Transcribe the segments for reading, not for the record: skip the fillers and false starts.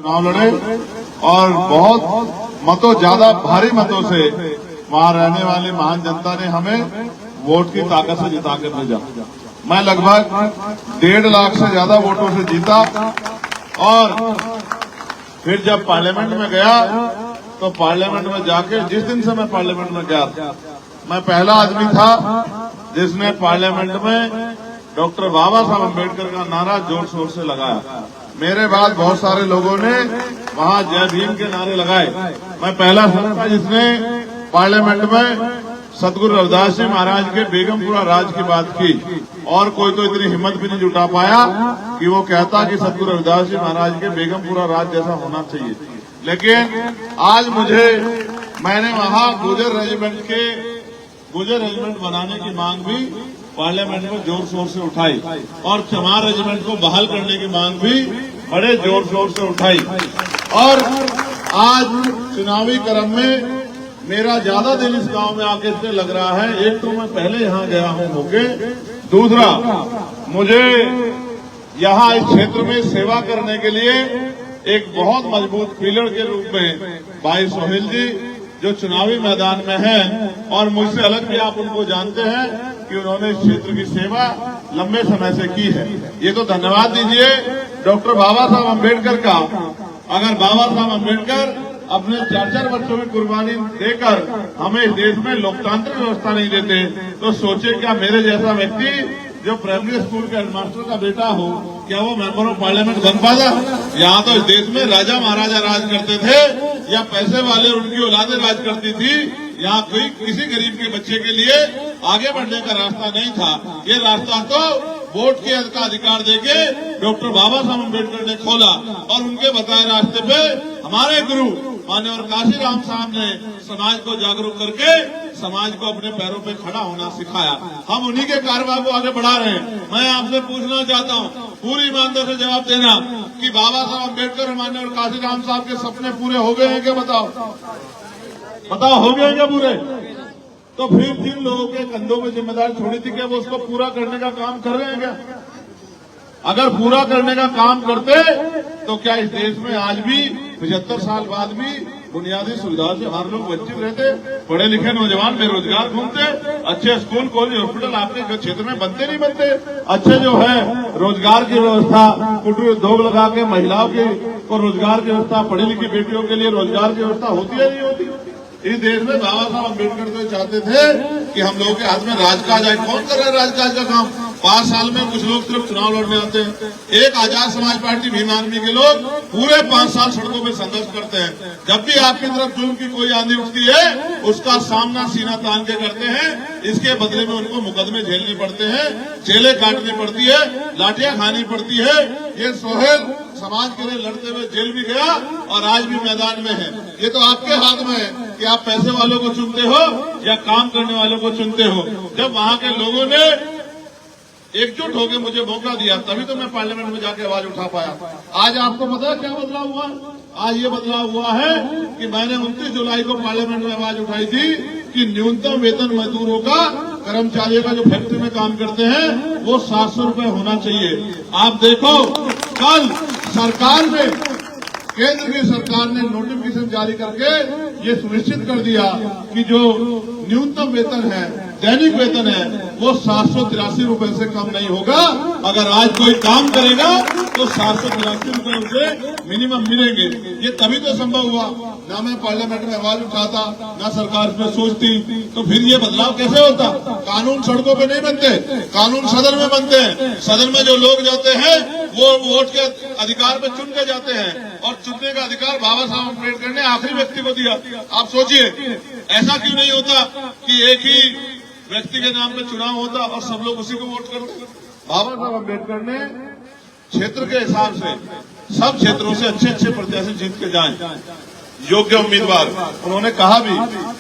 चुनाव लड़े और बहुत मतों, ज्यादा भारी मतों से वहां रहने वाली महान जनता ने हमें वोट की ताकत से जिता के भेजा। मैं लगभग 1.5 लाख से ज्यादा वोटों से जीता और फिर जब पार्लियामेंट में गया तो पार्लियामेंट में जाके जिस दिन से मैं पार्लियामेंट में गया मैं पहला आदमी था जिसने पार्लियामेंट में डॉक्टर बाबा साहब अम्बेडकर का नारा जोर शोर से लगाया। मेरे बाद बहुत सारे लोगों ने वहां जय भीम के नारे लगाए। मैं पहला था जिसने पार्लियामेंट में सतगुरु रविदास जी महाराज के बेगमपुरा राज की बात की और कोई तो इतनी हिम्मत भी नहीं जुटा पाया कि वो कहता कि सतगुरु रविदास जी महाराज के बेगमपुरा राज जैसा होना चाहिए। लेकिन आज मैंने वहां गुर्जर रेजिमेंट बनाने की मांग भी पार्लियामेंट में जोर शोर से उठाई और चमार रेजिमेंट को बहाल करने की मांग भी बड़े जोर शोर से उठाई। और आज चुनावी क्रम में मेरा ज्यादा दिन इस गांव में आके इसलिए लग रहा है, एक तो मैं पहले यहाँ गया हूँ होके, दूसरा मुझे यहाँ इस क्षेत्र में सेवा करने के लिए एक बहुत मजबूत पिलर के रूप में भाई सोहेल जी जो चुनावी मैदान में हैं और मुझसे अलग भी आप उनको जानते हैं कि उन्होंने इस क्षेत्र की सेवा लंबे समय से की है। ये तो धन्यवाद दीजिए डॉक्टर बाबा साहब अम्बेडकर का। अगर बाबा साहब अम्बेडकर अपने 4 बच्चों की कुर्बानी देकर हमें इस देश में लोकतांत्रिक व्यवस्था नहीं देते तो सोचे क्या मेरे जैसा व्यक्ति जो प्राइमरी स्कूल के हेडमास्टर का बेटा हो, क्या वो मेंबर ऑफ पार्लियामेंट बन पाता? यहाँ तो इस देश में राजा महाराजा राज करते थे या पैसे वाले उनकी औलादें राज करती थी। यहाँ कोई किसी गरीब के बच्चे के लिए आगे बढ़ने का रास्ता नहीं था। ये रास्ता तो वोट के अधिकार देके डॉक्टर बाबा साहब अम्बेडकर ने खोला और उनके बताए रास्ते पे हमारे गुरु माननीय काशीराम साहब ने समाज को जागरूक करके समाज को अपने पैरों पे खड़ा होना सिखाया। हम उन्हीं के कारवां को आगे बढ़ा रहे हैं। मैं आपसे पूछना चाहता हूँ, पूरी ईमानदारी से जवाब देना कि बाबा साहब अम्बेडकर माननीय काशीराम साहब के सपने पूरे हो गए हैं क्या? बताओ हो गए हैं क्या पूरे? तो फिर जिन लोगों के कंधों में जिम्मेदारी छोड़ी थी क्या वो उसको पूरा करने का काम कर रहे हैं क्या? अगर पूरा करने का काम करते तो क्या इस देश में आज भी 75 साल बाद भी बुनियादी सुविधाओं से हर लोग वंचित रहते? पढ़े लिखे नौजवान बेरोजगार घूमते, अच्छे स्कूल कॉलेज हॉस्पिटल आपके क्षेत्र में बनते नहीं बनते, अच्छे जो है रोजगार की व्यवस्था कुटीर उद्योग लगा के महिलाओं को रोजगार की व्यवस्था, पढ़ी लिखी बेटियों के लिए रोजगार की व्यवस्था होती है नहीं होती? इस देश में बाबा साहब अम्बेडकर तो चाहते थे कि हम लोगों के हाथ में राजकाज आए। कौन कर रहा है राजकाज का काम? 5 साल में कुछ लोग सिर्फ चुनाव लड़ने आते हैं। एक आजाद समाज पार्टी भीम आर्मी के लोग पूरे 5 साल सड़कों में संघर्ष करते हैं। जब भी आपकी तरफ जुल्म की कोई आंधी उठती है उसका सामना सीना तान के करते हैं। इसके बदले में उनको मुकदमे झेलने पड़ते हैं, जेलें काटनी पड़ती है, लाठियां खानी पड़ती है। ये सोहेल समाज के लिए लड़ते हुए जेल भी गया और आज भी मैदान में है। ये तो आपके हाथ में है कि आप पैसे वालों को चुनते हो या काम करने वालों को चुनते हो। जब वहां के लोगों ने एकजुट होकर मुझे मौका दिया तभी तो मैं पार्लियामेंट में जाके आवाज उठा पाया। आज आपको पता है क्या बदलाव हुआ? आज ये बदलाव हुआ है कि मैंने 29 जुलाई को पार्लियामेंट में आवाज उठाई थी कि न्यूनतम वेतन मजदूरों का, कर्मचारियों का जो फैक्ट्री में काम करते हैं वो 700 रुपए होना चाहिए। आप देखो कल सरकार ने, केंद्र की सरकार ने नोटिफिकेशन जारी करके ये सुनिश्चित कर दिया कि जो न्यूनतम वेतन है, दैनिक वेतन है, वो 783 रुपए से कम नहीं होगा। अगर आज कोई काम करेगा तो 783 रुपए उसे मिनिमम मिलेंगे। ये तभी तो संभव हुआ। ना मैं पार्लियामेंट में आवाज उठाता, ना सरकार इसमें सोचती, तो फिर ये बदलाव कैसे होता? कानून सड़कों पे नहीं बनते, कानून सदन में बनते हैं। सदन में जो लोग जाते हैं वो वोट के अधिकार में चुन के जाते हैं और चुनने का अधिकार बाबा साहब अम्बेडकर ने आखिरी व्यक्ति को दिया। आप सोचिए ऐसा क्यों नहीं होता कि एक ही व्यक्ति के नाम पे चुनाव होता और सब लोग उसी को वोट करते? बाबा साहब अम्बेडकर ने क्षेत्र के हिसाब से सब क्षेत्रों से अच्छे प्रत्याशी जीत के जाएं, योग्य उम्मीदवार। उन्होंने कहा भी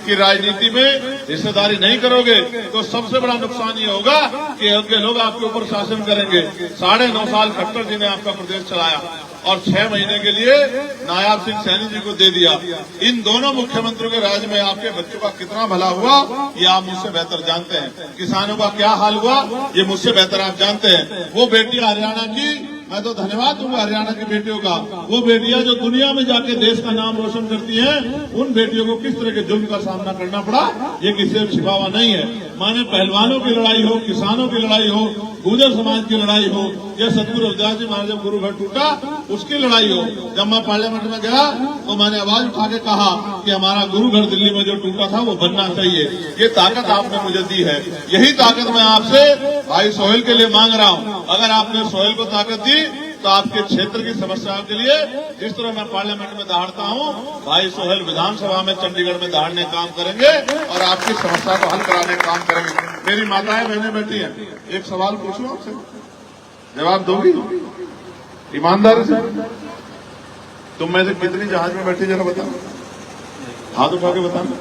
कि राजनीति में हिस्सेदारी नहीं करोगे तो सबसे बड़ा नुकसान ये होगा कि उनके लोग आपके ऊपर शासन करेंगे। 9.5 साल खट्टर जी ने आपका प्रदेश चलाया और 6 महीने के लिए नायाब सिंह सैनी जी को दे दिया। इन दोनों मुख्यमंत्रियों के राज में आपके बच्चों का कितना भला हुआ ये आप मुझसे बेहतर जानते हैं। किसानों का क्या हाल हुआ ये मुझसे बेहतर आप जानते हैं। वो बेटी हरियाणा की मैं तो धन्यवाद दूंगा हरियाणा की बेटियों का। वो बेटियां जो दुनिया में जाके देश का नाम रोशन करती हैं, उन बेटियों को किस तरह के जुल्म का सामना करना पड़ा, ये किसी से छिपा हुआ नहीं है। माने पहलवानों की लड़ाई हो, किसानों की लड़ाई हो, गुर्जर समाज की लड़ाई हो, या सतगुरु रविदास जी महाराज जब गुरु घर टूटा उसकी लड़ाई हो। जब मैं पार्लियामेंट में गया तो मैंने आवाज उठा के कहा कि हमारा गुरु घर दिल्ली में जो टूटा था वो बनना चाहिए। ये ताकत आपने मुझे दी है, यही ताकत मैं आपसे भाई सोहेल के लिए मांग रहा हूँ। अगर आपने सोहेल को ताकत दी तो आपके क्षेत्र की समस्याओं के लिए जिस तरह मैं पार्लियामेंट में दहाड़ता हूँ, भाई सोहेल विधानसभा में चंडीगढ़ में दहाड़ने काम करेंगे और आपकी समस्या को हल कराने का काम करेंगे। मेरी माताएं बहनें बैठी हैं, एक सवाल पूछूं आपसे, जवाब दोगी ईमानदारी से? तुम में से कितनी जहाज में बैठी जरा बताओ, हाथ उठा के बताना।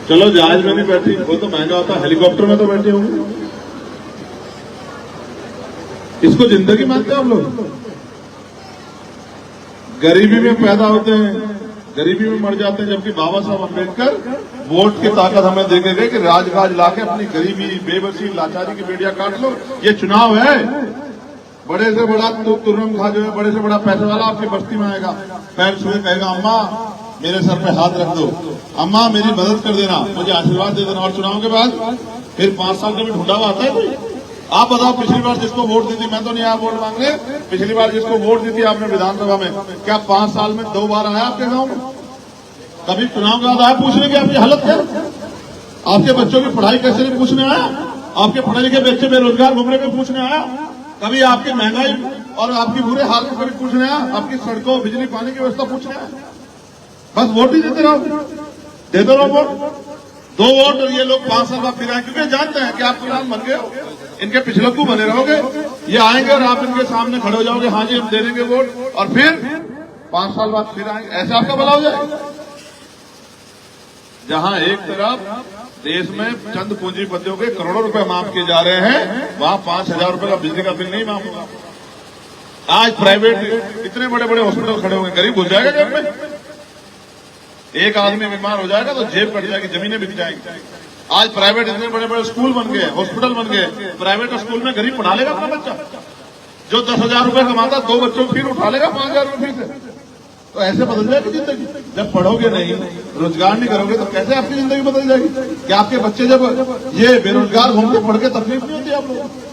चलो जहाज में नहीं बैठी, वो तो महंगा होता, हेलीकॉप्टर में तो बैठे होंगे। इसको जिंदगी मानते हैं हम लोग? गरीबी में पैदा होते हैं, गरीबी में मर जाते हैं, जबकि बाबा साहब अम्बेडकर वोट की ताकत हमें देके गए कि राजकाज लाके अपनी गरीबी, बेबसी, लाचारी की बेड़ियां काट लो। ये चुनाव है, बड़े से बड़ा तुरंग खा जो है, बड़े से बड़ा पैसे वाला आपकी बस्ती में आएगा, पैर छुए कहेगा अम्मा मेरे सर पे हाथ रख दो, अम्मा मेरी मदद कर देना, मुझे आशीर्वाद दे देना। और चुनाव के बाद फिर 5 साल का भी ढूंढा हुआ आता है कोई? आप बताओ, पिछली बार जिसको वोट दी थी, मैं तो नहीं आया वोट मांगने, पिछली बार जिसको वोट दी थी आपने विधानसभा में, क्या 5 साल में 2 बार आया आपके गांव में? कभी चुनाव के बाद आया पूछने की आपकी हालत क्या? आपके बच्चों की पढ़ाई कैसे नहीं पूछने आया? आपके पढ़े लिखे बच्चे बेरोजगार घूम रहे में पूछने आया? कभी आपकी महंगाई और आपकी बुरे हाल को कभी पूछने आया? आपकी सड़कों, बिजली, पानी की व्यवस्था पूछने आया? बस वोट ही देते रहो, देते रहो वोट। 2 वोट और ये लोग 5 साल बाद फिर आए, क्योंकि जानते हैं कि आप प्रधान बन गए हो, इनके पिछलक्कू बने रहोगे। ये आएंगे और आप इनके सामने खड़े हो जाओगे, हाँ जी हम दे देंगे वोट, और फिर 5 साल बाद फिर आएंगे। ऐसे आपका भला हो जाएगा। जहां एक तरफ देश में चंद पूंजीपतियों के करोड़ों रुपए माफ किए जा रहे हैं, वहां 5,000 रुपए का बिजली का बिल नहीं माफ होगा। आज प्राइवेट इतने बड़े बड़े हॉस्पिटल खड़े होंगे, गरीब घुस जाएगा जेब में। एक आदमी बीमार हो जाएगा तो जेब कट जाएगी, जमीनें बिक जाएंगी। आज प्राइवेट इतने बड़े बड़े स्कूल बन गए, हॉस्पिटल बन गए, प्राइवेट स्कूल में गरीब पढ़ा लेगा अपना बच्चा। जो 10,000 रुपए कमाता 2 बच्चों को फिर उठा लेगा 5,000 रुपए से। तो ऐसे बदल जाएगी जिंदगी। जब पढ़ोगे नहीं, रोजगार नहीं करोगे, तो कैसे आपकी जिंदगी बदल जाएगी? क्या आपके बच्चे जब ये बेरोजगार घूमते पढ़ के तकलीफ नहीं होती आप लोगों को?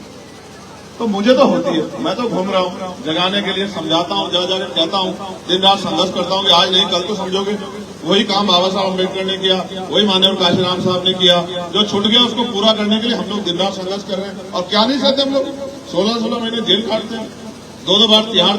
तो मुझे तो होती है। मैं तो घूम रहा हूँ, जगाने के लिए समझाता हूँ, जगह जगह कहता हूँ, दिन रात संघर्ष करता हूँ कि आज नहीं कल तो समझोगे। वही काम बाबा साहब अम्बेडकर ने किया, वही माननीय काशीराम साहब ने किया। जो छूट गया उसको पूरा करने के लिए हम लोग दिन रात संघर्ष कर रहे हैं। और क्या नहीं चाहते हम लोग? 16-16 महीने जेल काटते हैं, 2-2 बार तिहाड़